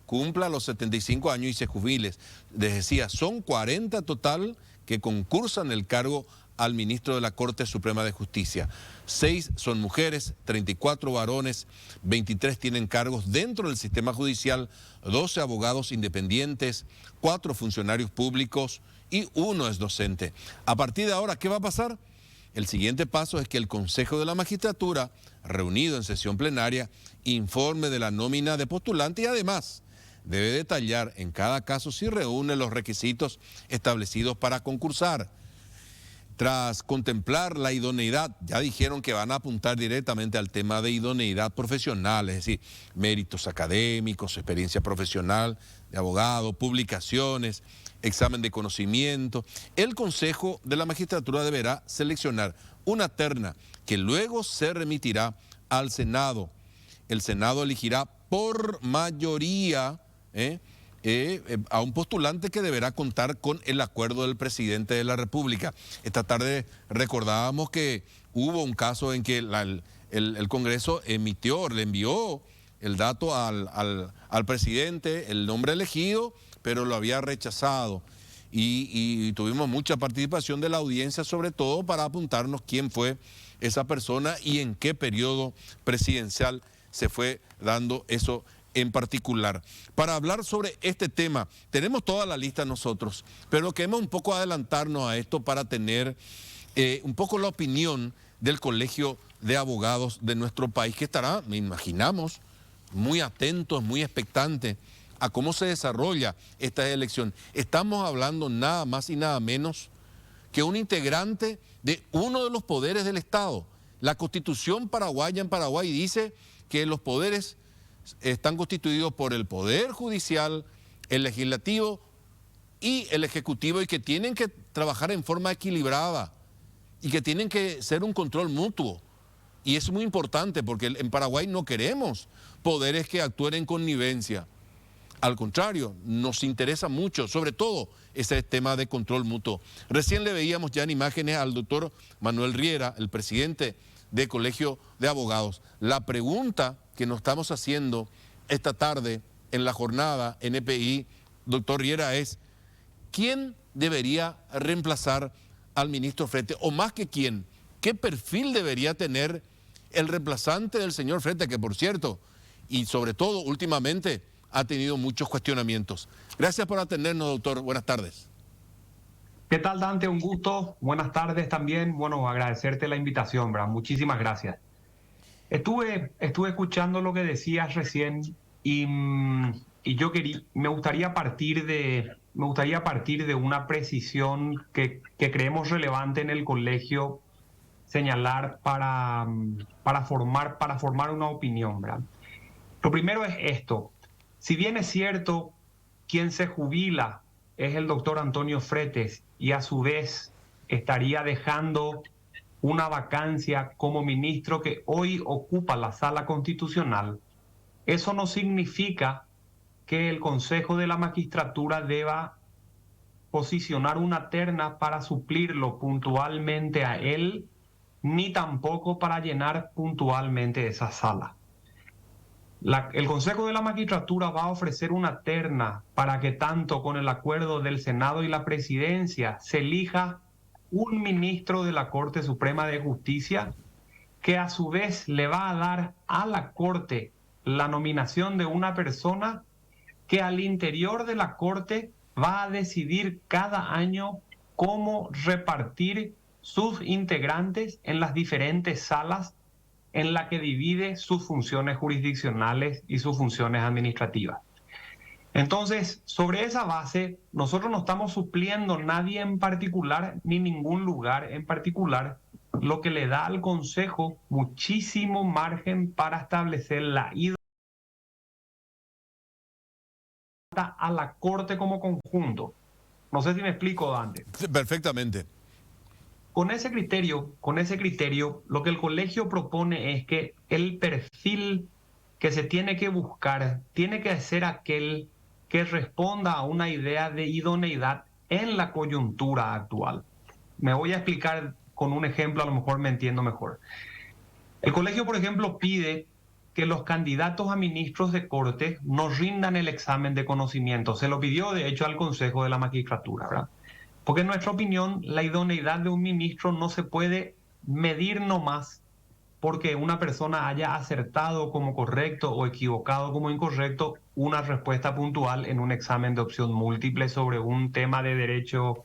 cumpla los 75 años y se jubile. Les decía, son 40 total que concursan el cargo al ministro de la Corte Suprema de Justicia. 6 son mujeres, 34 varones, 23 tienen cargos dentro del sistema judicial, 12 abogados independientes, 4 funcionarios públicos y 1 es docente. A partir de ahora, ¿qué va a pasar? El siguiente paso es que el Consejo de la Magistratura, reunido en sesión plenaria, informe de la nómina de postulantes y además debe detallar en cada caso si reúne los requisitos establecidos para concursar. Tras contemplar la idoneidad, ya dijeron que van a apuntar directamente al tema de idoneidad profesional, es decir, méritos académicos, experiencia profesional de abogado, publicaciones, examen de conocimiento. El Consejo de la Magistratura deberá seleccionar una terna que luego se remitirá al Senado. El Senado elegirá por mayoría a un postulante que deberá contar con el acuerdo del presidente de la República. Esta tarde recordábamos que hubo un caso en que el Congreso le envió el dato al presidente, el nombre elegido, pero lo había rechazado. Y tuvimos mucha participación de la audiencia, sobre todo para apuntarnos quién fue esa persona y en qué periodo presidencial se fue dando eso en particular. Para hablar sobre este tema, tenemos toda la lista nosotros, pero queremos un poco adelantarnos a esto para tener un poco la opinión del Colegio de Abogados de nuestro país, que estará, me imaginamos, muy atentos, muy expectantes a cómo se desarrolla esta elección. Estamos hablando nada más y nada menos que un integrante de uno de los poderes del Estado. La Constitución paraguaya en Paraguay dice que los poderes están constituidos por el Poder Judicial, el Legislativo y el Ejecutivo, y que tienen que trabajar en forma equilibrada y que tienen que ser un control mutuo. Y es muy importante porque en Paraguay no queremos poderes que actúen en connivencia. Al contrario, nos interesa mucho, sobre todo ese tema de control mutuo. Recién le veíamos ya en imágenes al doctor Manuel Riera, el presidente del Colegio de Abogados. La pregunta que nos estamos haciendo esta tarde en la jornada en EPI, doctor Riera, es ¿quién debería reemplazar al ministro Frete? O más que quién, ¿qué perfil debería tener el reemplazante del señor Frete, que por cierto, y sobre todo últimamente, ha tenido muchos cuestionamientos? Gracias por atendernos, doctor. Buenas tardes. ¿Qué tal, Dante? Un gusto. Buenas tardes también. Bueno, agradecerte la invitación, ¿verdad? Muchísimas gracias. Estuve escuchando lo que decías recién y me gustaría partir de una precisión que creemos relevante en el colegio señalar para formar una opinión, ¿verdad? Lo primero es esto. Si bien es cierto, quien se jubila es el doctor Antonio Fretes y a su vez estaría dejando una vacancia como ministro que hoy ocupa la Sala Constitucional, eso no significa que el Consejo de la Magistratura deba posicionar una terna para suplirlo puntualmente a él, ni tampoco para llenar puntualmente esa sala. El Consejo de la Magistratura va a ofrecer una terna para que tanto con el acuerdo del Senado y la Presidencia se elija un ministro de la Corte Suprema de Justicia que a su vez le va a dar a la Corte la nominación de una persona que al interior de la Corte va a decidir cada año cómo repartir sus integrantes en las diferentes salas en la que divide sus funciones jurisdiccionales y sus funciones administrativas. Entonces, sobre esa base, nosotros no estamos supliendo nadie en particular, ni ningún lugar en particular, lo que le da al Consejo muchísimo margen para establecer la idoneidad a la Corte como conjunto. No sé si me explico, Dante. Perfectamente. Con ese criterio, lo que el colegio propone es que el perfil que se tiene que buscar tiene que ser aquel que responda a una idea de idoneidad en la coyuntura actual. Me voy a explicar con un ejemplo, a lo mejor me entiendo mejor. El colegio, por ejemplo, pide que los candidatos a ministros de Corte no rindan el examen de conocimiento. Se lo pidió, de hecho, al Consejo de la Magistratura, ¿verdad? Porque en nuestra opinión, la idoneidad de un ministro no se puede medir nomás porque una persona haya acertado como correcto o equivocado como incorrecto una respuesta puntual en un examen de opción múltiple sobre un tema de derecho,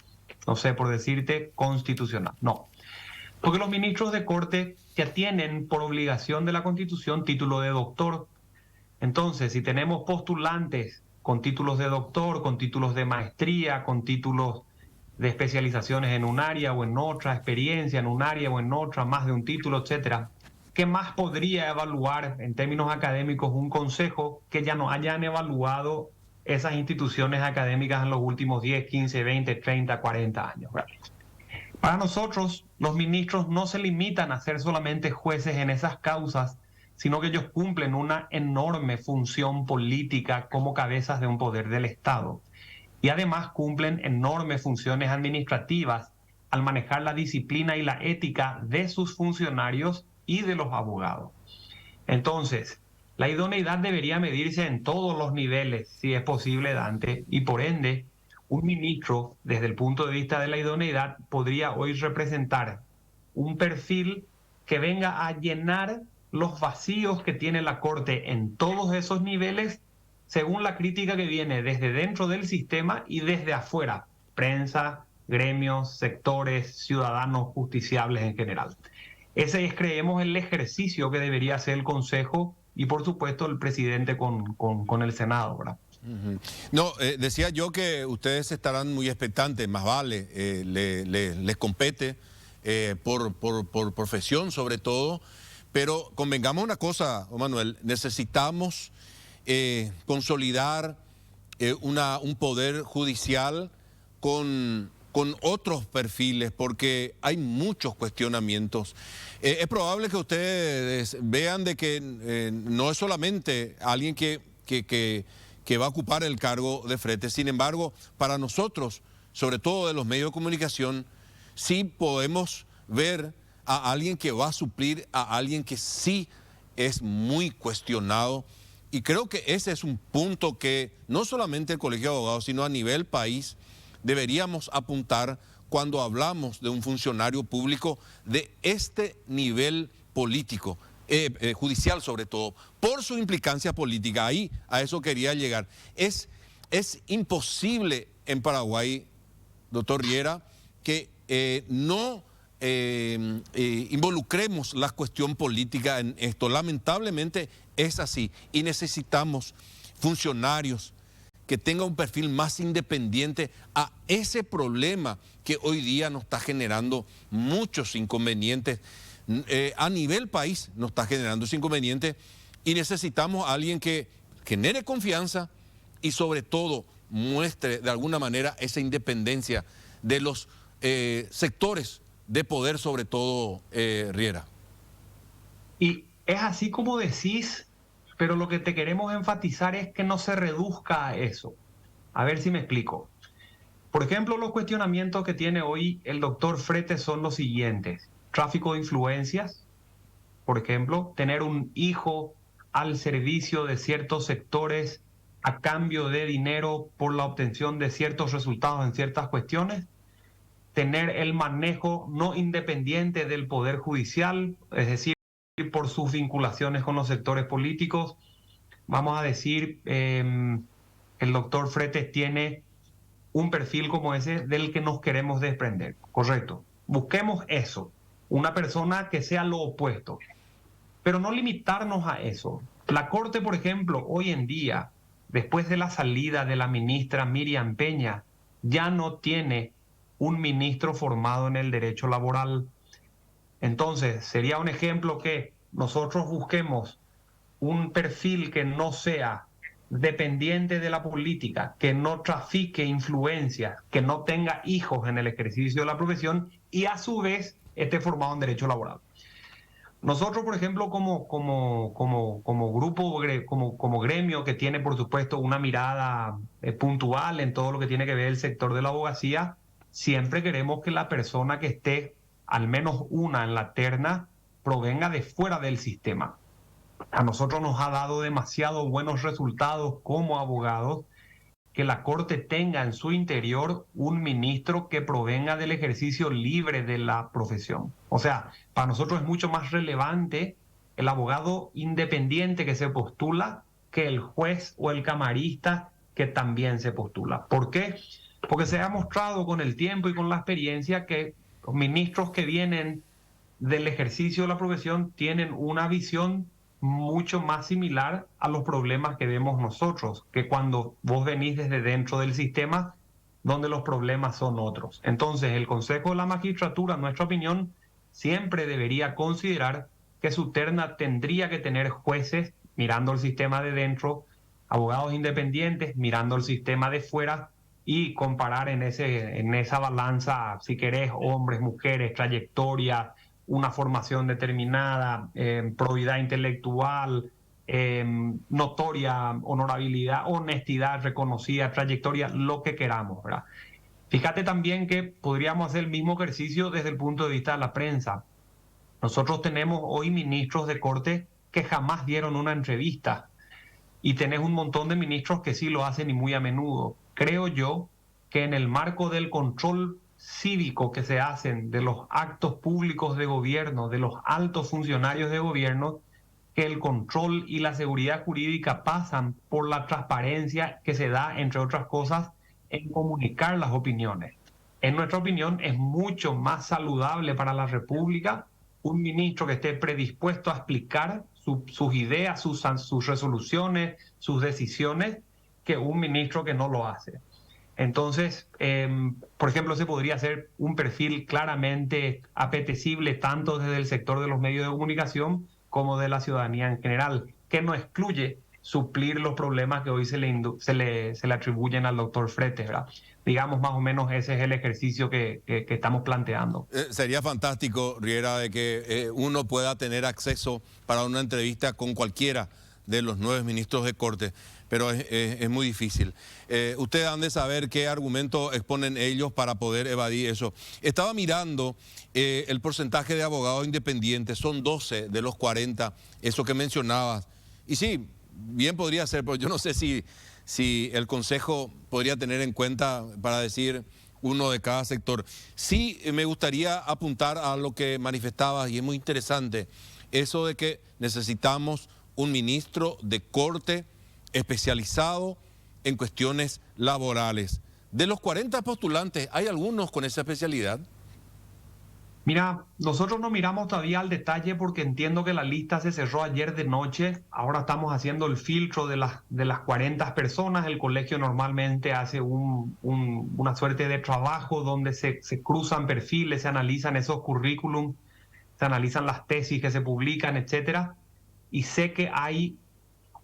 no sé, por decirte, constitucional. No. Porque los ministros de Corte ya tienen por obligación de la Constitución título de doctor. Entonces, si tenemos postulantes con títulos de doctor, con títulos de maestría, con títulos de especializaciones en un área o en otra, experiencia en un área o en otra, más de un título, etcétera, ¿qué más podría evaluar en términos académicos un consejo que ya no hayan evaluado esas instituciones académicas en los últimos 10, 15, 20, 30, 40 años? ¿Verdad? Para nosotros, los ministros no se limitan a ser solamente jueces en esas causas, sino que ellos cumplen una enorme función política como cabezas de un poder del Estado. Y además cumplen enormes funciones administrativas al manejar la disciplina y la ética de sus funcionarios y de los abogados. Entonces, la idoneidad debería medirse en todos los niveles, si es posible, Dante, y por ende, un ministro, desde el punto de vista de la idoneidad, podría hoy representar un perfil que venga a llenar los vacíos que tiene la Corte en todos esos niveles, según la crítica que viene desde dentro del sistema y desde afuera, prensa, gremios, sectores, ciudadanos, justiciables en general. Ese es, creemos, el ejercicio que debería hacer el Consejo y, por supuesto, el presidente con el Senado, ¿verdad? No, decía yo que ustedes estarán muy expectantes, más vale, les compete por profesión sobre todo, pero convengamos una cosa, Manuel, necesitamos consolidar un poder judicial con otros perfiles, porque hay muchos cuestionamientos. Es probable que ustedes vean de que no es solamente alguien que va a ocupar el cargo de frente. Sin embargo, para nosotros, sobre todo de los medios de comunicación, sí podemos ver a alguien que va a suplir a alguien que sí es muy cuestionado. Y creo que ese es un punto que no solamente el Colegio de Abogados, sino a nivel país, deberíamos apuntar cuando hablamos de un funcionario público de este nivel político. Judicial sobre todo, por su implicancia política. Ahí a eso quería llegar. Es imposible en Paraguay, doctor Riera, que no involucremos la cuestión política en esto. Lamentablemente es así y necesitamos funcionarios que tengan un perfil más independiente a ese problema que hoy día nos está generando muchos inconvenientes. A nivel país nos está generando ese inconveniente y necesitamos a alguien que genere confianza y sobre todo muestre de alguna manera esa independencia de los sectores de poder, sobre todo, Riera. Y es así como decís, pero lo que te queremos enfatizar es que no se reduzca a eso. A ver si me explico. Por ejemplo, los cuestionamientos que tiene hoy el doctor Frete son los siguientes: tráfico de influencias, por ejemplo, tener un hijo al servicio de ciertos sectores a cambio de dinero por la obtención de ciertos resultados en ciertas cuestiones, tener el manejo no independiente del Poder Judicial, es decir, por sus vinculaciones con los sectores políticos. Vamos a decir, el doctor Fretes tiene un perfil como ese del que nos queremos desprender, correcto. Busquemos eso, una persona que sea lo opuesto, pero no limitarnos a eso. La Corte, por ejemplo, hoy en día, después de la salida de la ministra Miriam Peña, ya no tiene un ministro formado en el derecho laboral. Entonces, sería un ejemplo que nosotros busquemos un perfil que no sea dependiente de la política, que no trafique influencias, que no tenga hijos en el ejercicio de la profesión y a su vez esté formado en derecho laboral. Nosotros, por ejemplo, como grupo, como gremio que tiene, por supuesto, una mirada puntual en todo lo que tiene que ver el sector de la abogacía, siempre queremos que la persona que esté, al menos una en la terna, provenga de fuera del sistema. a nosotros nos ha dado demasiado buenos resultados como abogados que la Corte tenga en su interior un ministro que provenga del ejercicio libre de la profesión. O sea, para nosotros es mucho más relevante el abogado independiente que se postula que el juez o el camarista que también se postula. ¿Por qué? Porque se ha mostrado con el tiempo y con la experiencia que los ministros que vienen del ejercicio de la profesión tienen una visión mucho más similar a los problemas que vemos nosotros, que cuando vos venís desde dentro del sistema, donde los problemas son otros. Entonces, el Consejo de la Magistratura, en nuestra opinión, siempre debería considerar que su terna tendría que tener jueces mirando el sistema de dentro, abogados independientes mirando el sistema de fuera y comparar en esa balanza, si querés, hombres, mujeres, trayectoria, una formación determinada, probidad intelectual, notoria honorabilidad, honestidad reconocida, trayectoria, lo que queramos, ¿verdad? Fíjate también que podríamos hacer el mismo ejercicio desde el punto de vista de la prensa. Nosotros tenemos hoy ministros de corte que jamás dieron una entrevista y tenés un montón de ministros que sí lo hacen y muy a menudo. Creo yo que en el marco del control cívico que se hacen de los actos públicos de gobierno, de los altos funcionarios de gobierno, que el control y la seguridad jurídica pasan por la transparencia que se da, entre otras cosas, en comunicar las opiniones. En nuestra opinión, es mucho más saludable para la República un ministro que esté predispuesto a explicar sus ideas, sus resoluciones, sus decisiones, que un ministro que no lo hace. Entonces, por ejemplo, se podría hacer un perfil claramente apetecible tanto desde el sector de los medios de comunicación como de la ciudadanía en general, que no excluye suplir los problemas que hoy se le atribuyen al doctor Fretes, ¿verdad? Digamos, más o menos ese es el ejercicio que estamos planteando. Sería fantástico, Riera, de que uno pueda tener acceso para una entrevista con cualquiera de los 9 ministros de Corte, pero es muy difícil. Ustedes han de saber qué argumentos exponen ellos para poder evadir eso. Estaba mirando el porcentaje de abogados independientes, son 12 de los 40, eso que mencionabas. Y sí, bien podría ser, pero yo no sé si el Consejo podría tener en cuenta para decir uno de cada sector. Sí, me gustaría apuntar a lo que manifestabas, y es muy interesante, eso de que necesitamos un ministro de corte especializado en cuestiones laborales. De los 40 postulantes, ¿hay algunos con esa especialidad? Mira, nosotros no miramos todavía al detalle porque entiendo que la lista se cerró ayer de noche. Ahora estamos haciendo el filtro de las 40 personas. El colegio normalmente hace una suerte de trabajo donde se cruzan perfiles, se analizan esos currículum, se analizan las tesis que se publican, etcétera. Y sé que hay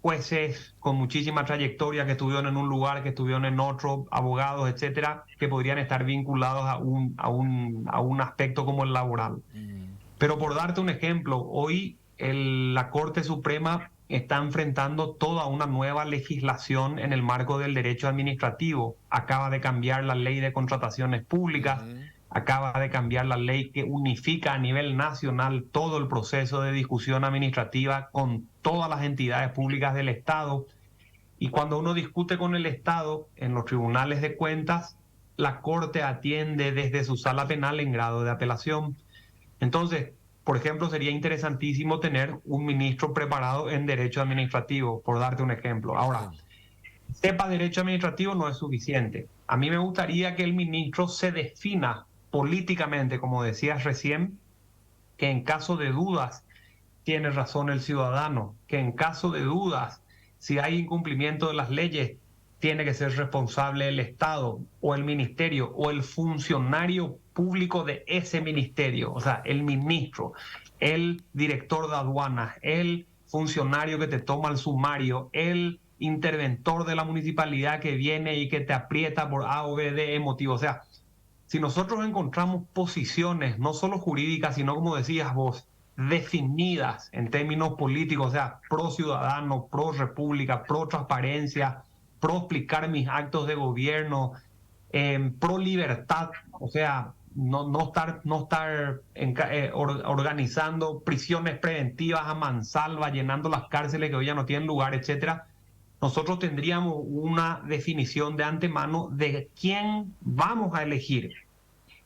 jueces con muchísima trayectoria que estuvieron en un lugar, que estuvieron en otro, abogados, etcétera, que podrían estar vinculados a un aspecto como el laboral. Pero por darte un ejemplo, hoy la Corte Suprema está enfrentando toda una nueva legislación en el marco del derecho administrativo. Acaba de cambiar la ley de contrataciones públicas, acaba de cambiar la ley que unifica a nivel nacional todo el proceso de discusión administrativa con todas las entidades públicas del Estado. Y cuando uno discute con el Estado en los tribunales de cuentas, la Corte atiende desde su sala penal en grado de apelación. Entonces, por ejemplo, sería interesantísimo tener un ministro preparado en derecho administrativo, por darte un ejemplo. Ahora, sepa derecho administrativo no es suficiente. A mí me gustaría que el ministro se defina políticamente, como decías recién, que en caso de dudas tiene razón el ciudadano, que en caso de dudas, si hay incumplimiento de las leyes, tiene que ser responsable el Estado o el ministerio o el funcionario público de ese ministerio, o sea, el ministro, el director de aduanas, el funcionario que te toma el sumario, el interventor de la municipalidad que viene y que te aprieta por A o B, D motivo. O sea, si nosotros encontramos posiciones, no solo jurídicas, sino como decías vos, definidas en términos políticos, o sea, pro ciudadano, pro república, pro transparencia, pro explicar mis actos de gobierno, pro libertad, o sea, no estar organizando prisiones preventivas a mansalva, llenando las cárceles que hoy ya no tienen lugar, etcétera. Nosotros tendríamos una definición de antemano de quién vamos a elegir.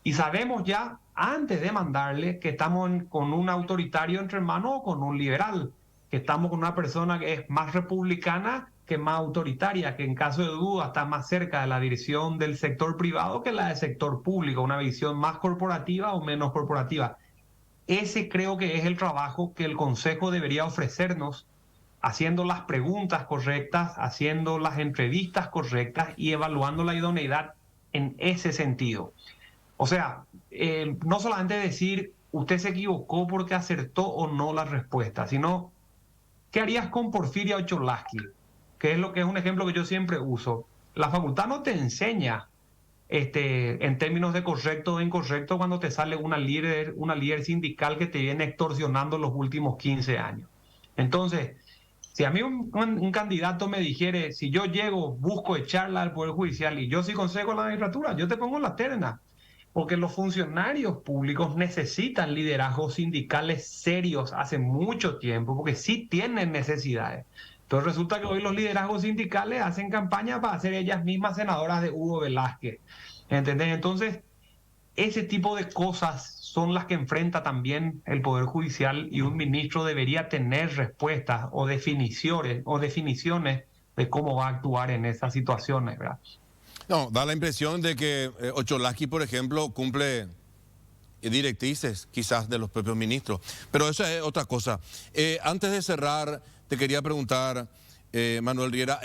Y sabemos ya, antes de mandarle, que estamos con un autoritario entre manos o con un liberal, que estamos con una persona que es más republicana que más autoritaria, que en caso de duda está más cerca de la dirección del sector privado que la del sector público, una visión más corporativa o menos corporativa. Ese creo que es el trabajo que el Consejo debería ofrecernos, haciendo las preguntas correctas, haciendo las entrevistas correctas y evaluando la idoneidad en ese sentido. O sea, no solamente decir usted se equivocó porque acertó o no la respuesta, sino ¿qué harías con Porfiria Ocholaski? Que es lo que es un ejemplo que yo siempre uso. La facultad no te enseña en términos de correcto o incorrecto cuando te sale una líder sindical que te viene extorsionando los últimos 15 años. Entonces, si a mí un candidato me dijere, si yo llego, busco echarla al Poder Judicial y yo sí consejo la magistratura, yo te pongo la terna. Porque los funcionarios públicos necesitan liderazgos sindicales serios hace mucho tiempo, porque sí tienen necesidades. Entonces resulta que hoy los liderazgos sindicales hacen campaña para ser ellas mismas senadoras de Hugo Velázquez. ¿Entendés? Entonces, ese tipo de cosas son las que enfrenta también el Poder Judicial y un ministro debería tener respuestas o definiciones de cómo va a actuar en esas situaciones, ¿verdad? No, da la impresión de que Ocholaski, por ejemplo, cumple directrices quizás de los propios ministros. Pero eso es otra cosa. Antes de cerrar, te quería preguntar, Manuel Riera,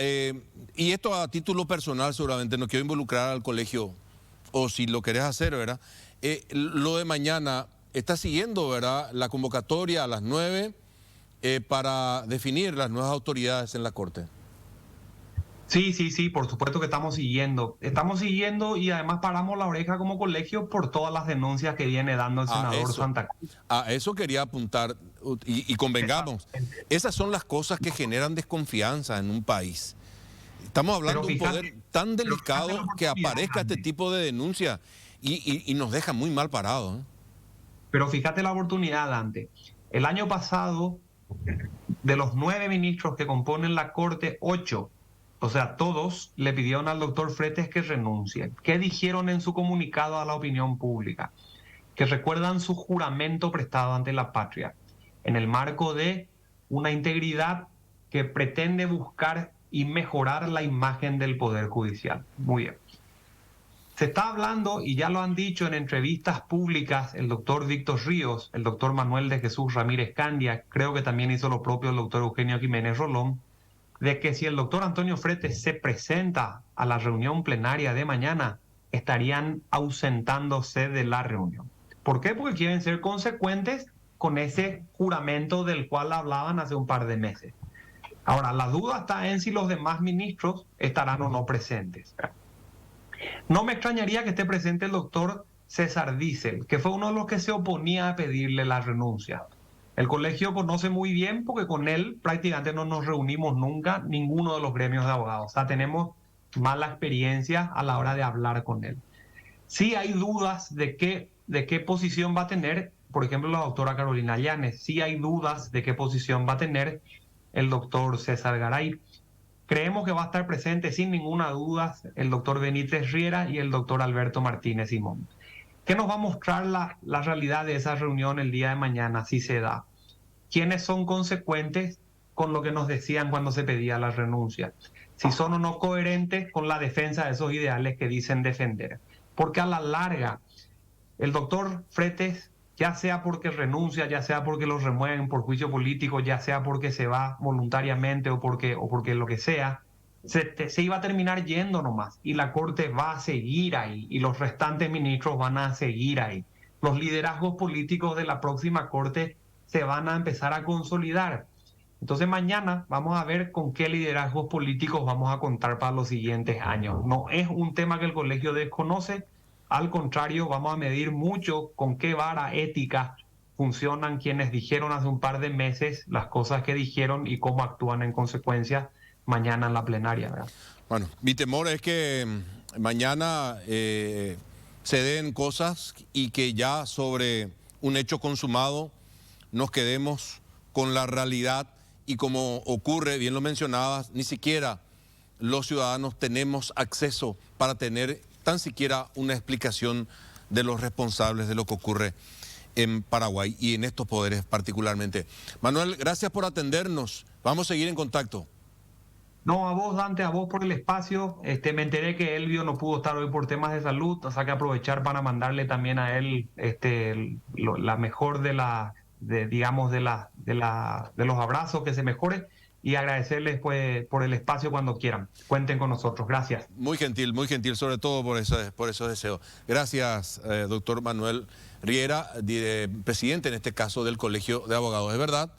y esto a título personal seguramente, no quiero involucrar al colegio, o si lo querés hacer, ¿verdad? Lo de mañana, está siguiendo, ¿verdad?, la convocatoria a las 9 para definir las nuevas autoridades en la Corte. Sí, por supuesto que estamos siguiendo. Estamos siguiendo y además paramos la oreja como colegio por todas las denuncias que viene dando el senador Santa Cruz. A eso quería apuntar y convengamos. Esas son las cosas que generan desconfianza en un país. Estamos hablando de un poder tan delicado que aparezca este tipo de denuncia y nos deja muy mal parados. Pero fíjate la oportunidad, Dante. El año pasado, de los 9 ministros que componen la Corte, 8, o sea, todos le pidieron al doctor Fretes que renuncie. ¿Qué dijeron en su comunicado a la opinión pública? Que recuerdan su juramento prestado ante la patria, en el marco de una integridad que pretende buscar y mejorar la imagen del Poder Judicial. Muy bien. Se está hablando, y ya lo han dicho en entrevistas públicas, el doctor Víctor Ríos, el doctor Manuel de Jesús Ramírez Candia, creo que también hizo lo propio el doctor Eugenio Jiménez Rolón, de que si el doctor Antonio Fretes se presenta a la reunión plenaria de mañana, estarían ausentándose de la reunión. ¿Por qué? Porque quieren ser consecuentes con ese juramento del cual hablaban hace un par de meses. Ahora, la duda está en si los demás ministros estarán o no presentes. No me extrañaría que esté presente el doctor César Diesel, que fue uno de los que se oponía a pedirle la renuncia. El colegio conoce muy bien porque con él prácticamente no nos reunimos nunca, ninguno de los gremios de abogados. O sea, tenemos mala experiencia a la hora de hablar con él. Sí hay dudas de qué posición va a tener, por ejemplo, la doctora Carolina Llanes. Sí hay dudas de qué posición va a tener el doctor César Garay. Creemos que va a estar presente sin ninguna duda el doctor Benítez Riera y el doctor Alberto Martínez Simón. ¿Qué nos va a mostrar la realidad de esa reunión el día de mañana, si se da? ¿Quiénes son consecuentes con lo que nos decían cuando se pedía la renuncia? Si son o no coherentes con la defensa de esos ideales que dicen defender. Porque a la larga, el doctor Fretes, ya sea porque renuncia, ya sea porque lo remueven por juicio político, ya sea porque se va voluntariamente o porque lo que sea, se iba a terminar yendo nomás y la Corte va a seguir ahí y los restantes ministros van a seguir ahí. Los liderazgos políticos de la próxima Corte se van a empezar a consolidar. Entonces mañana vamos a ver con qué liderazgos políticos vamos a contar para los siguientes años. No es un tema que el colegio desconoce, al contrario, vamos a medir mucho con qué vara ética funcionan quienes dijeron hace un par de meses las cosas que dijeron y cómo actúan en consecuencia mañana en la plenaria, ¿verdad? Bueno, mi temor es que mañana se den cosas y que ya sobre un hecho consumado nos quedemos con la realidad y como ocurre, bien lo mencionabas, ni siquiera los ciudadanos tenemos acceso para tener tan siquiera una explicación de los responsables de lo que ocurre en Paraguay y en estos poderes particularmente. Manuel, gracias por atendernos. Vamos a seguir en contacto. No, a vos, Dante, a vos por el espacio. Me enteré que Elvio no pudo estar hoy por temas de salud, o sea que aprovechar para mandarle también a él la mejor digamos, de los abrazos, que se mejore, y agradecerles pues por el espacio cuando quieran. Cuenten con nosotros. Gracias. Muy gentil, sobre todo por esos deseos. Gracias, doctor Manuel Riera, presidente en este caso del Colegio de Abogados. Es verdad